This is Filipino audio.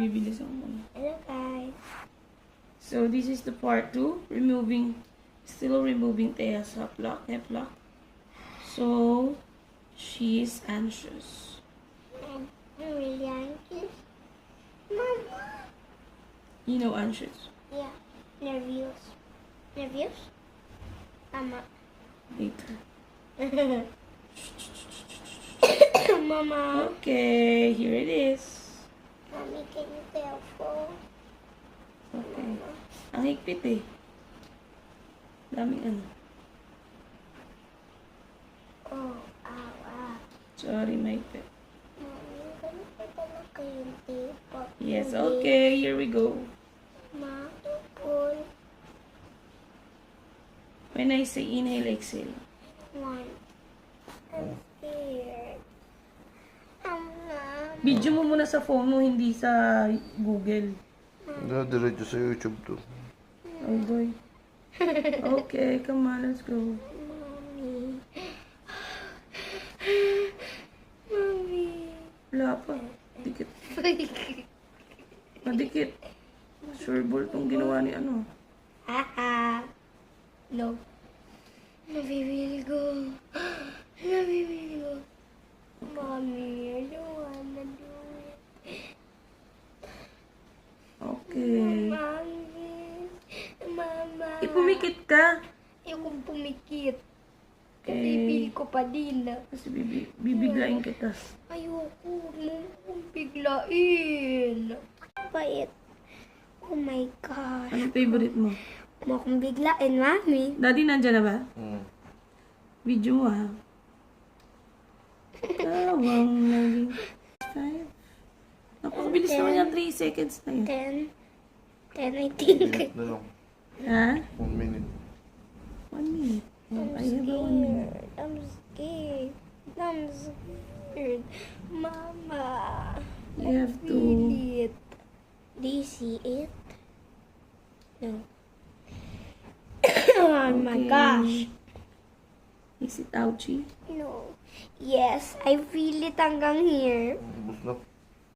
bibilis ako muna. Hello guys. So, this is the part 2. Still removing Tea's heplock. So, she is anxious. I'm really anxious. Mama. You know anxious. Yeah. Nervous. Nervous? Mama. Later. Mama. Okay, here it is. Mommy, can you careful? Okay. Ang higpit eh. Daming ano. Oh, ow, ow. Sorry, my pet. Mommy, ganito talaga yung tape. Yes, okay, here we go. Ma, pull. When I say inhale, exhale. One. I'm scared. Mama. Video mo muna sa phone mo, hindi sa Google. Diretso sa YouTube to. Oh boy. Okay, come on, let's go. Mommy. Mommy. Wala pa. Dikit. Madikit. Sure ball tong ginawa ni ano. Haha. No. Nabibili ko. Nabibili ko. Mommy, I don't wanna do it. Okay. Mommy. Mama. Ipumikit ka. Ayokong pumikit. Okay. Bibili ko pa din. Kasi bibiglain kita. Ayoko mong biglain. Bait. Oh my gosh. Anong favorite mo? Mo akong biglain, Mami. Daddy, nandyan na ba? Video mo ha. Tawang naging 5. Napakabilis naman yan. 3 seconds na yun. 10, I think. Minute na lang. Ha? 1 minute. 1 minute. Oh, I'm I have a 1 minute. scared. I'm scared. I'm scared. Mama. You have to... Feel it. Do you see it? No. Oh my Okay. gosh. Is it ouchy? No. Yes, I feel it hanggang here. Ubus na.